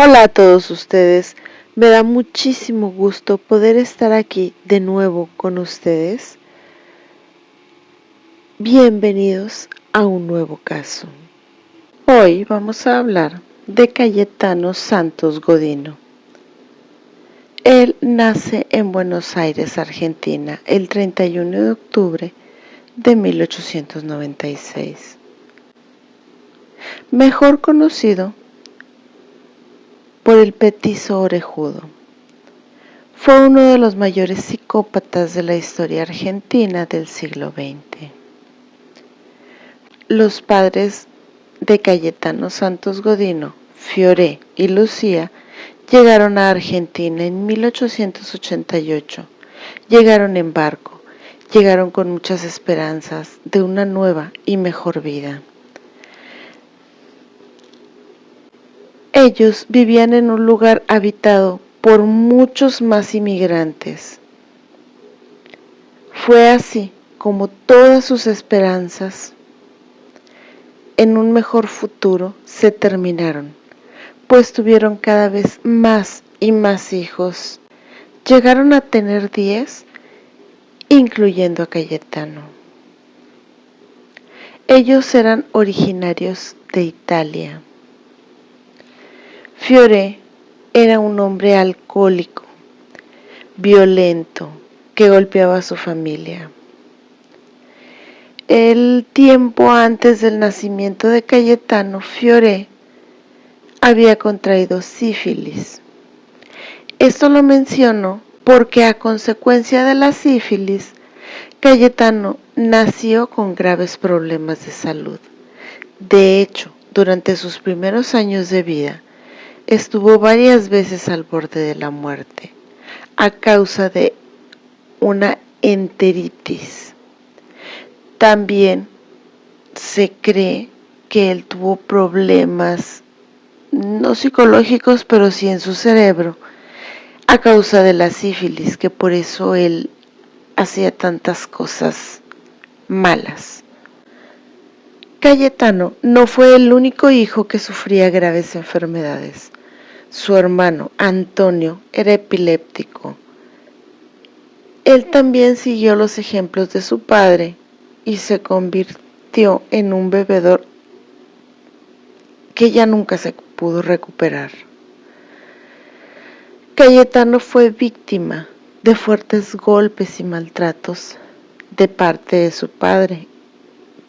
Hola a todos ustedes, me da muchísimo gusto poder estar aquí de nuevo con ustedes. Bienvenidos a un nuevo caso. Hoy vamos a hablar de Cayetano Santos Godino. Él nace en Buenos Aires, Argentina, el 31 de octubre de 1896. Mejor conocido por el petizo orejudo. Fue uno de los mayores psicópatas de la historia argentina del siglo XX. Los padres de Cayetano Santos Godino, Fioré y Lucía, llegaron a Argentina en 1888. Llegaron en barco, llegaron con muchas esperanzas de una nueva y mejor vida. Ellos vivían en un lugar habitado por muchos más inmigrantes. Fue así como todas sus esperanzas en un mejor futuro se terminaron, pues tuvieron cada vez más y más hijos. Llegaron a tener 10, incluyendo a Cayetano. Ellos eran originarios de Italia. Fioré era un hombre alcohólico, violento, que golpeaba a su familia. El tiempo antes del nacimiento de Cayetano, Fioré había contraído sífilis. Esto lo menciono porque a consecuencia de la sífilis, Cayetano nació con graves problemas de salud. De hecho, durante sus primeros años de vida, estuvo varias veces al borde de la muerte a causa de una enteritis. También se cree que él tuvo problemas, no psicológicos, pero sí en su cerebro, a causa de la sífilis, que por eso él hacía tantas cosas malas. Cayetano no fue el único hijo que sufría graves enfermedades. Su hermano, Antonio, era epiléptico. Él también siguió los ejemplos de su padre y se convirtió en un bebedor que ya nunca se pudo recuperar. Cayetano fue víctima de fuertes golpes y maltratos de parte de su padre,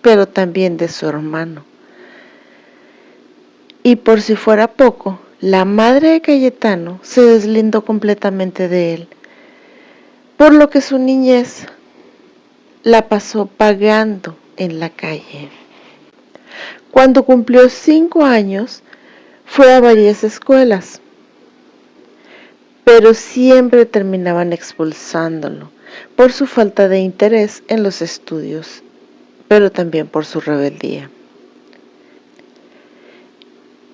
pero también de su hermano. Y por si fuera poco, la madre de Cayetano se deslindó completamente de él, por lo que su niñez la pasó vagando en la calle. Cuando cumplió 5 años, fue a varias escuelas, pero siempre terminaban expulsándolo por su falta de interés en los estudios, pero también por su rebeldía.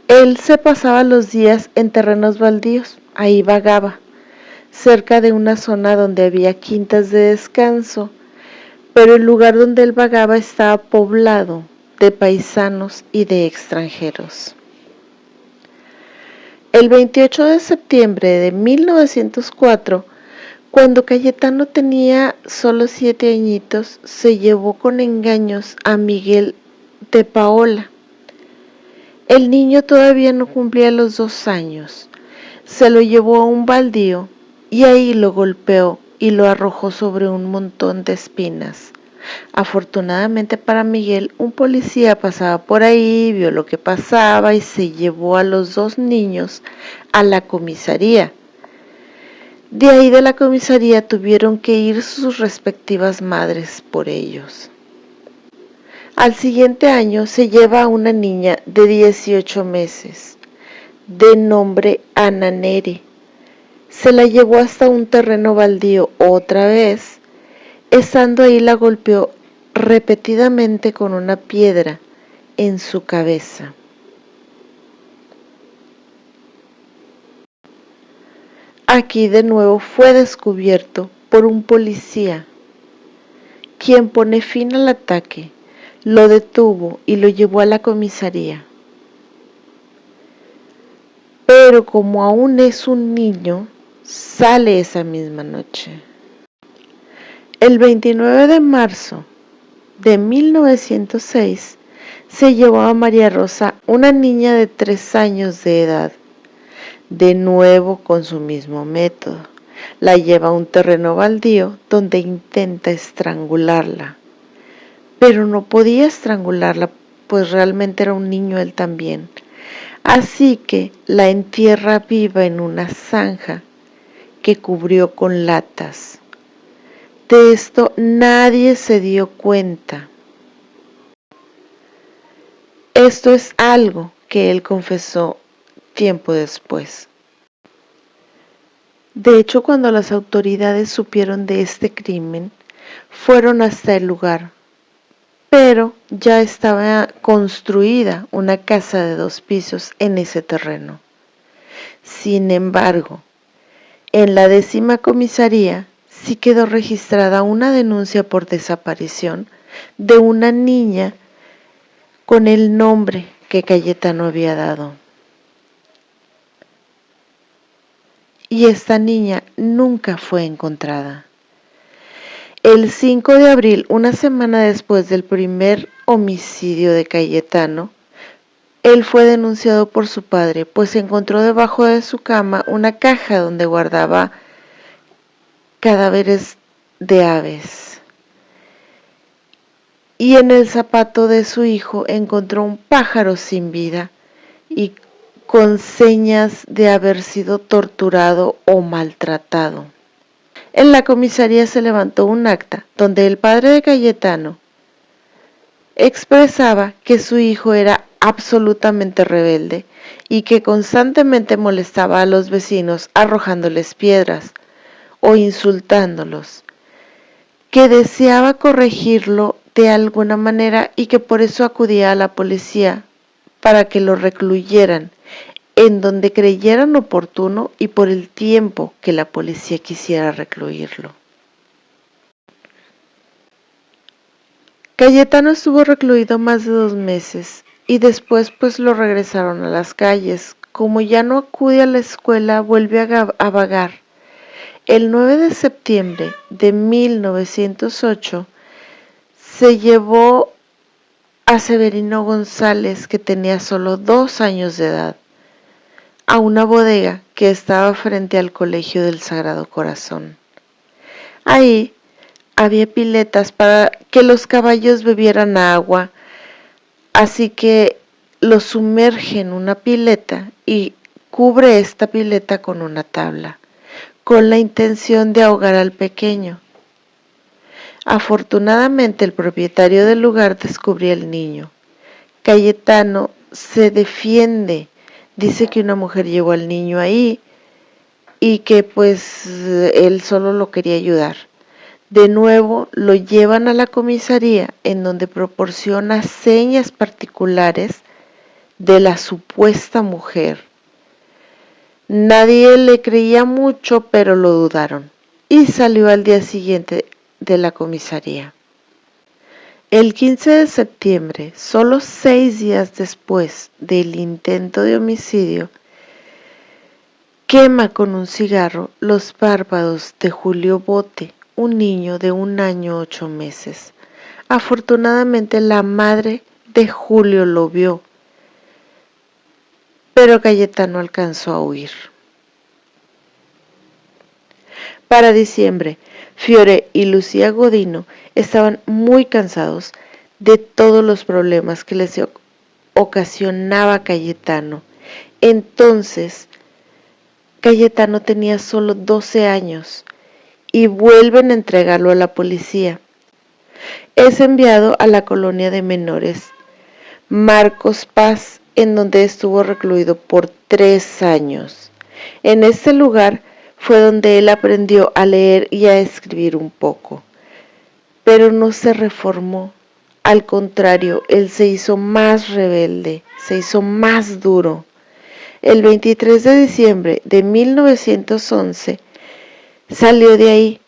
Él se pasaba los días en terrenos baldíos, ahí vagaba, cerca de una zona donde había quintas de descanso, pero el lugar donde él vagaba estaba poblado de paisanos y de extranjeros. El 28 de septiembre de 1904, cuando Cayetano tenía solo 7 añitos, se llevó con engaños a Miguel de Paola. El niño todavía no cumplía los 2 años. Se lo llevó a un baldío y ahí lo golpeó y lo arrojó sobre un montón de espinas. Afortunadamente para Miguel, un policía pasaba por ahí, vio lo que pasaba y se llevó a los 2 niños a la comisaría. De ahí de la comisaría tuvieron que ir sus respectivas madres por ellos. Al siguiente año se lleva a una niña de 18 meses, de nombre Ana Nere. Se la llevó hasta un terreno baldío otra vez. Estando ahí la golpeó repetidamente con una piedra en su cabeza. Aquí de nuevo fue descubierto por un policía, quien pone fin al ataque, lo detuvo y lo llevó a la comisaría. pero como aún es un niño, sale esa misma noche. El 29 de marzo de 1906 se llevó a María Rosa, una niña de 3 años de edad, de nuevo con su mismo método. La lleva a un terreno baldío donde intenta estrangularla, pero no podía estrangularla, pues realmente era un niño él también. Así que la entierra viva en una zanja que cubrió con latas. De esto nadie se dio cuenta. Esto es algo que él confesó tiempo después. De hecho, cuando las autoridades supieron de este crimen, fueron hasta el lugar, pero ya estaba construida una casa de 2 pisos en ese terreno. Sin embargo, en la 10ª comisaría sí quedó registrada una denuncia por desaparición de una niña con el nombre que Cayetano había dado. Y esta niña nunca fue encontrada. El 5 de abril, una semana después del primer homicidio de Cayetano, él fue denunciado por su padre, pues encontró debajo de su cama una caja donde guardaba cadáveres de aves. Y en el zapato de su hijo encontró un pájaro sin vida y con señas de haber sido torturado o maltratado. En la comisaría se levantó un acta donde el padre de Cayetano expresaba que su hijo era absolutamente rebelde y que constantemente molestaba a los vecinos arrojándoles piedras o insultándolos, que deseaba corregirlo de alguna manera y que por eso acudía a la policía para que lo recluyeran en donde creyeran oportuno y por el tiempo que la policía quisiera recluirlo. Cayetano estuvo recluido más de 2 meses y después pues lo regresaron a las calles. Como ya no acude a la escuela, vuelve a vagar. El 9 de septiembre de 1908 se llevó a Severino González, que tenía solo 2 años de edad, a una bodega que estaba frente al Colegio del Sagrado Corazón. Ahí había piletas para que los caballos bebieran agua, así que los sumerge en una pileta y cubre esta pileta con una tabla, con la intención de ahogar al pequeño. Afortunadamente el propietario del lugar descubrió al niño. Cayetano se defiende, dice que una mujer llevó al niño ahí y que pues él solo lo quería ayudar. De nuevo lo llevan a la comisaría en donde proporciona señas particulares de la supuesta mujer. Nadie le creía mucho, pero lo dudaron y salió al día siguiente de la comisaría. El 15 de septiembre, solo 6 días después del intento de homicidio, quema con un cigarro los párpados de Julio Bote, un niño de 1 año 8 meses. Afortunadamente la madre de Julio lo vio, pero Cayetano alcanzó a huir. Para diciembre, Fiore y Lucía Godino estaban muy cansados de todos los problemas que les ocasionaba Cayetano. Entonces, Cayetano tenía solo 12 años y vuelven a entregarlo a la policía. Es enviado a la colonia de menores Marcos Paz, en donde estuvo recluido por 3 años. En este lugar fue donde él aprendió a leer y a escribir un poco, pero no se reformó. Al contrario, él se hizo más rebelde, se hizo más duro. El 23 de diciembre de 1911 salió de ahí,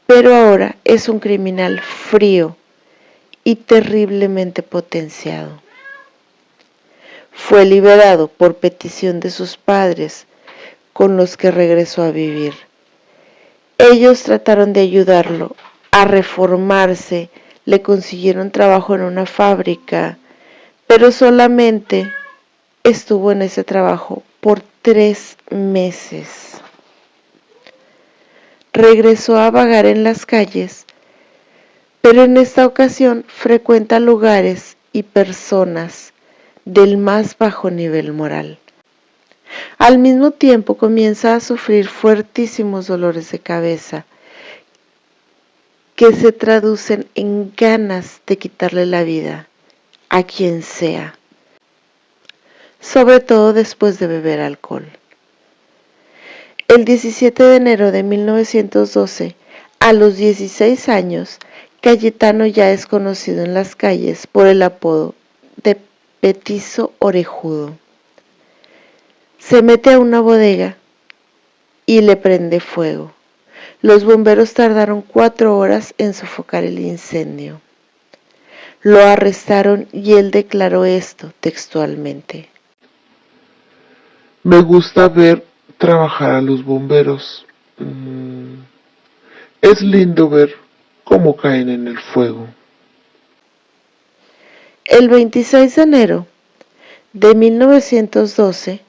pero ahora es un criminal frío y terriblemente potenciado. Fue liberado por petición de sus padres, con los que regresó a vivir. Ellos trataron de ayudarlo a reformarse, le consiguieron trabajo en una fábrica, pero solamente estuvo en ese trabajo por 3 meses. Regresó a vagar en las calles, pero en esta ocasión frecuenta lugares y personas del más bajo nivel moral. Al mismo tiempo comienza a sufrir fuertísimos dolores de cabeza que se traducen en ganas de quitarle la vida a quien sea, sobre todo después de beber alcohol. El 17 de enero de 1912, a los 16 años, Cayetano ya es conocido en las calles por el apodo de Petizo Orejudo. Se mete a una bodega y le prende fuego. Los bomberos tardaron 4 horas en sofocar el incendio. Lo arrestaron y él declaró esto textualmente: Me gusta ver trabajar a los bomberos. Es lindo ver cómo caen en el fuego. El 26 de enero de 1912,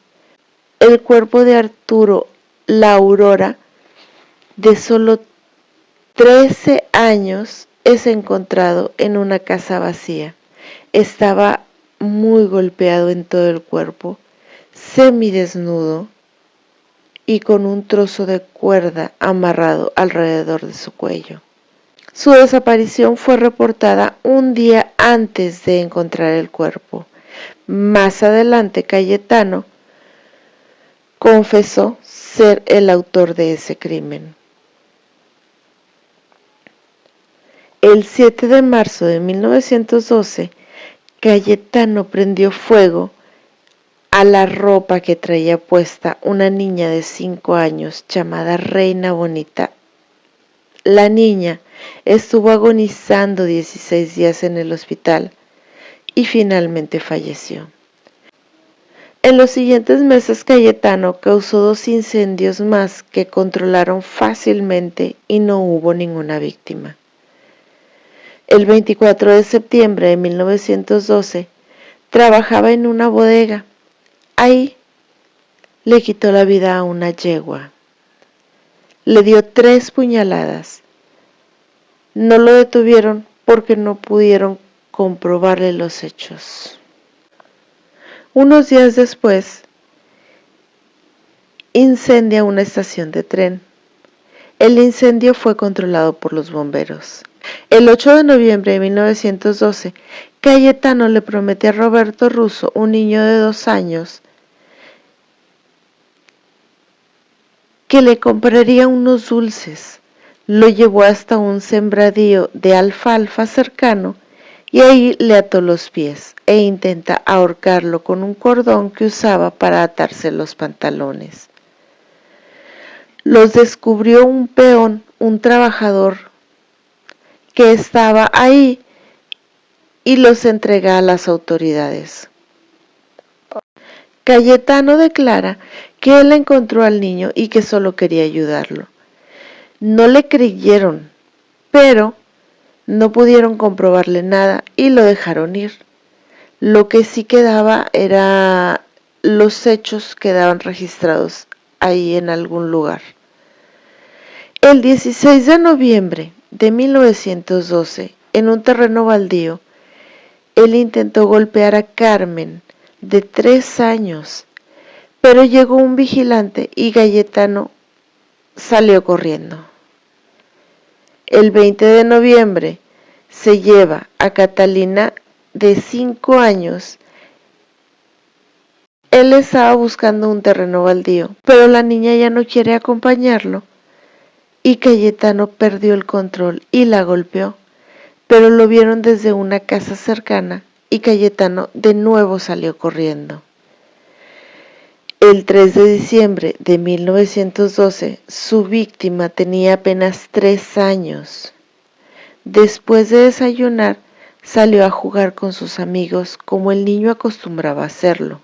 el cuerpo de Arturo La Aurora, de solo 13 años, es encontrado en una casa vacía. Estaba muy golpeado en todo el cuerpo, semidesnudo y con un trozo de cuerda amarrado alrededor de su cuello. Su desaparición fue reportada un día antes de encontrar el cuerpo. Más adelante, Cayetano confesó ser el autor de ese crimen. El 7 de marzo de 1912, Cayetano prendió fuego a la ropa que traía puesta una niña de 5 años llamada Reina Bonita. La niña estuvo agonizando 16 días en el hospital y finalmente falleció. En los siguientes meses, Cayetano causó 2 incendios más que controlaron fácilmente y no hubo ninguna víctima. El 24 de septiembre de 1912, trabajaba en una bodega. Ahí le quitó la vida a una yegua. Le dio 3 puñaladas. No lo detuvieron porque no pudieron comprobarle los hechos. Unos días después, incendia una estación de tren. El incendio fue controlado por los bomberos. El 8 de noviembre de 1912, Cayetano le promete a Roberto Russo, un niño de 2 años, que le compraría unos dulces. Lo llevó hasta un sembradío de alfalfa cercano y ahí le ató los pies e intenta ahorcarlo con un cordón que usaba para atarse los pantalones. Los descubrió un peón, un trabajador que estaba ahí, y los entrega a las autoridades. Cayetano declara que él encontró al niño y que solo quería ayudarlo. No le creyeron, pero no pudieron comprobarle nada y lo dejaron ir. Lo que sí quedaba era los hechos quedaban registrados ahí en algún lugar. El 16 de noviembre de 1912, en un terreno baldío, él intentó golpear a Carmen, de 3 años, pero llegó un vigilante y Cayetano salió corriendo. El 20 de noviembre se lleva a Catalina, de 5 años. Él estaba buscando un terreno baldío, pero la niña ya no quiere acompañarlo y Cayetano perdió el control y la golpeó, pero lo vieron desde una casa cercana y Cayetano de nuevo salió corriendo. El 3 de diciembre de 1912, su víctima tenía apenas 3 años. Después de desayunar, salió a jugar con sus amigos como el niño acostumbraba a hacerlo.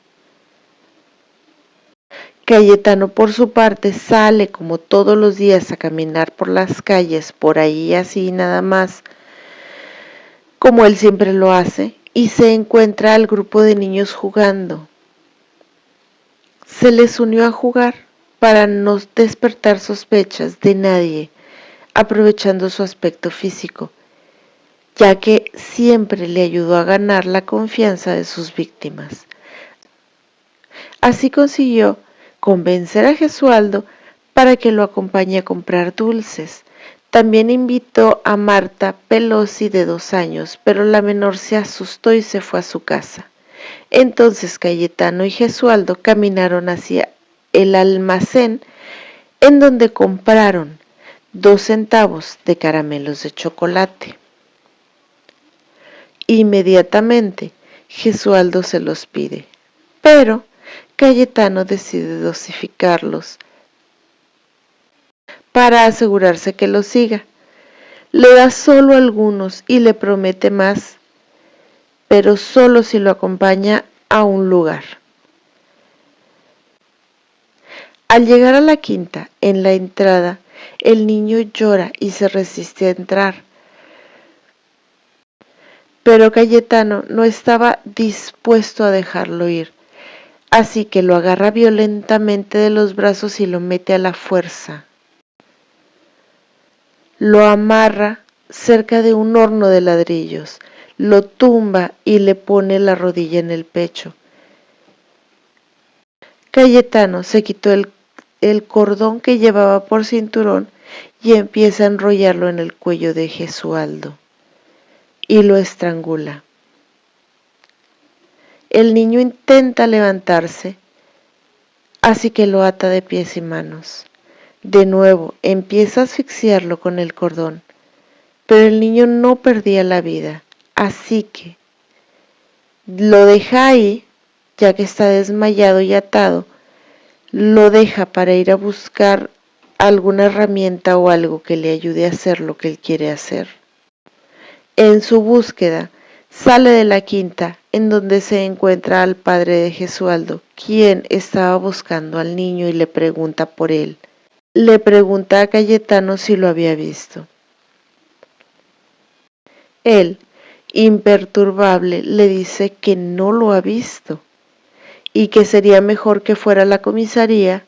Cayetano, por su parte, sale como todos los días a caminar por las calles, por ahí así nada más, como él siempre lo hace, y se encuentra al grupo de niños jugando. Se les unió a jugar para no despertar sospechas de nadie, aprovechando su aspecto físico, ya que siempre le ayudó a ganar la confianza de sus víctimas. Así consiguió convencer a Gesualdo para que lo acompañe a comprar dulces. También invitó a Marta Pelosi de 2 años, pero la menor se asustó y se fue a su casa. Entonces Cayetano y Gesualdo caminaron hacia el almacén en donde compraron 2 centavos de caramelos de chocolate. Inmediatamente Gesualdo se los pide, pero Cayetano decide dosificarlos para asegurarse que lo siga. Le da solo algunos y le promete más, pero solo si lo acompaña a un lugar. Al llegar a la quinta, en la entrada, el niño llora y se resiste a entrar. Pero Cayetano no estaba dispuesto a dejarlo ir, así que lo agarra violentamente de los brazos y lo mete a la fuerza. Lo amarra cerca de un horno de ladrillos, lo tumba y le pone la rodilla en el pecho. Cayetano se quitó el cordón que llevaba por cinturón y empieza a enrollarlo en el cuello de Gesualdo y lo estrangula. El niño intenta levantarse, así que lo ata de pies y manos. De nuevo empieza a asfixiarlo con el cordón, pero el niño no perdía la vida, así que lo deja ahí, ya que está desmayado y atado, lo deja para ir a buscar alguna herramienta o algo que le ayude a hacer lo que él quiere hacer. En su búsqueda, sale de la quinta, en donde se encuentra al padre de Gesualdo, quien estaba buscando al niño y le pregunta por él. Le pregunta a Cayetano si lo había visto. Él, imperturbable, le dice que no lo ha visto y que sería mejor que fuera a la comisaría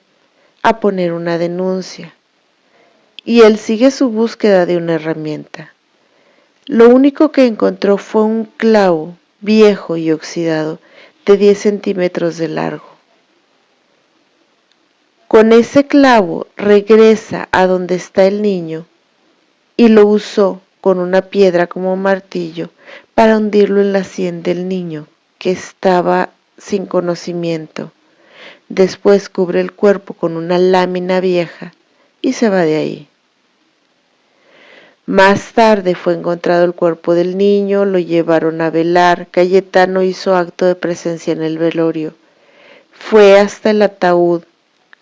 a poner una denuncia. Y él sigue su búsqueda de una herramienta. Lo único que encontró fue un clavo viejo y oxidado de 10 centímetros de largo. Con ese clavo regresa a donde está el niño y lo usó con una piedra como martillo para hundirlo en la sien del niño, que estaba sin conocimiento. Después cubre el cuerpo con una lámina vieja y se va de ahí. Más tarde fue encontrado el cuerpo del niño, lo llevaron a velar. Cayetano hizo acto de presencia en el velorio. Fue hasta el ataúd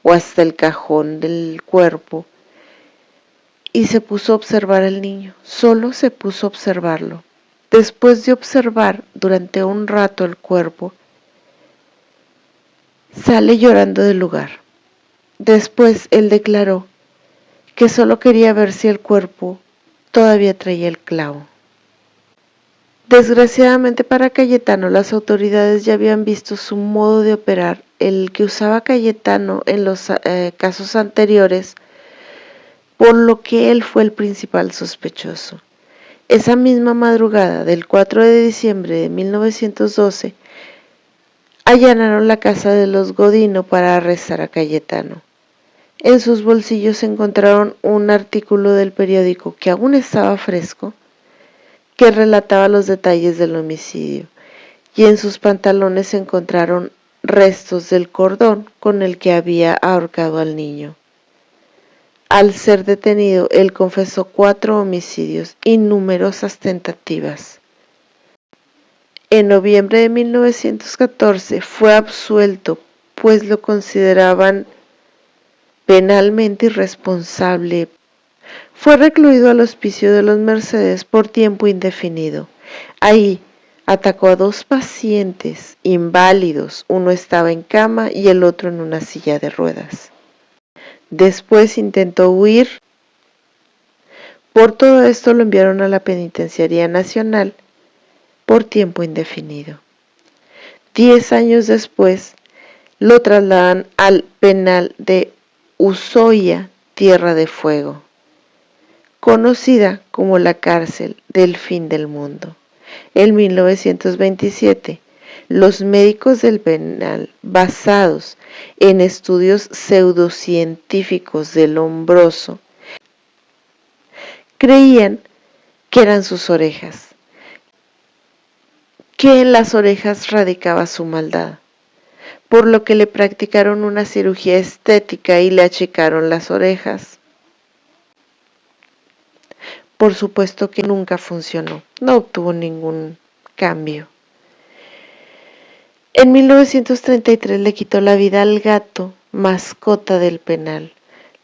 o hasta el cajón del cuerpo y se puso a observar al niño. Solo se puso a observarlo. Después de observar durante un rato el cuerpo, sale llorando del lugar. Después él declaró que solo quería ver si el cuerpo todavía traía el clavo. Desgraciadamente para Cayetano, las autoridades ya habían visto su modo de operar, el que usaba Cayetano en los casos anteriores, por lo que él fue el principal sospechoso. Esa misma madrugada del 4 de diciembre de 1912, allanaron la casa de los Godino para arrestar a Cayetano. En sus bolsillos encontraron un artículo del periódico que aún estaba fresco, que relataba los detalles del homicidio, y en sus pantalones se encontraron restos del cordón con el que había ahorcado al niño. Al ser detenido, él confesó 4 homicidios y numerosas tentativas. En noviembre de 1914 fue absuelto, pues lo consideraban penalmente irresponsable. Fue recluido al Hospicio de los Mercedes por tiempo indefinido. Ahí atacó a 2 pacientes inválidos, uno estaba en cama y el otro en una silla de ruedas. Después intentó huir. Por todo esto lo enviaron a la Penitenciaría Nacional por tiempo indefinido. 10 años después lo trasladan al penal de Ushuaia, Tierra de Fuego, conocida como la cárcel del fin del mundo. En 1927, los médicos del penal, basados en estudios pseudocientíficos de Lombroso, creían que eran sus orejas, que en las orejas radicaba su maldad, por lo que le practicaron una cirugía estética y le achicaron las orejas. Por supuesto que nunca funcionó, no obtuvo ningún cambio. En 1933 le quitó la vida al gato, mascota del penal.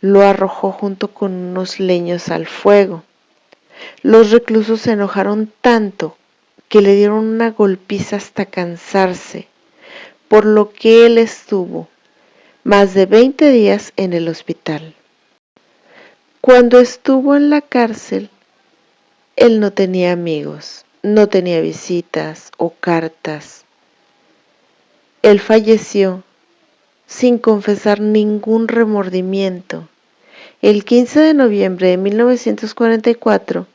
Lo arrojó junto con unos leños al fuego. Los reclusos se enojaron tanto que le dieron una golpiza hasta cansarse, por lo que él estuvo más de 20 días en el hospital. Cuando estuvo en la cárcel, él no tenía amigos, no tenía visitas o cartas. Él falleció sin confesar ningún remordimiento. El 15 de noviembre de 1944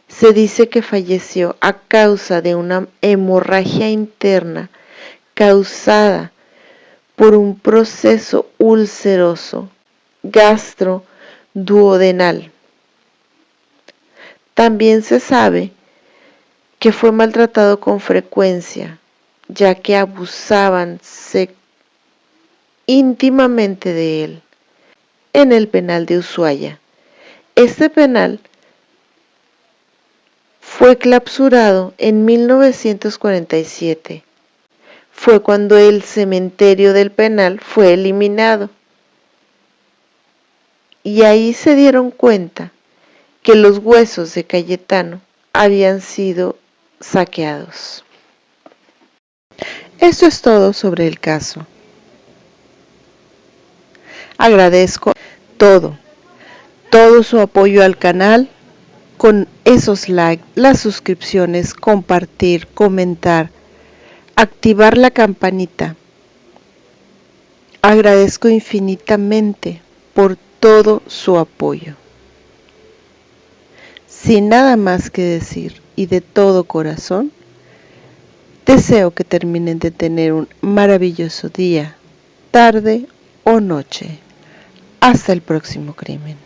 se dice que falleció a causa de una hemorragia interna causada por un proceso ulceroso gastroduodenal. También se sabe que fue maltratado con frecuencia, ya que abusaban íntimamente de él en el penal de Ushuaia. Este penal fue clausurado en 1947. Fue cuando el cementerio del penal fue eliminado. Y ahí se dieron cuenta que los huesos de Cayetano habían sido saqueados. Esto es todo sobre el caso. Agradezco todo su apoyo al canal, con esos likes, las suscripciones, compartir, comentar, activar la campanita. Agradezco infinitamente por todo su apoyo. Sin nada más que decir y de todo corazón, deseo que terminen de tener un maravilloso día, tarde o noche. Hasta el próximo crimen.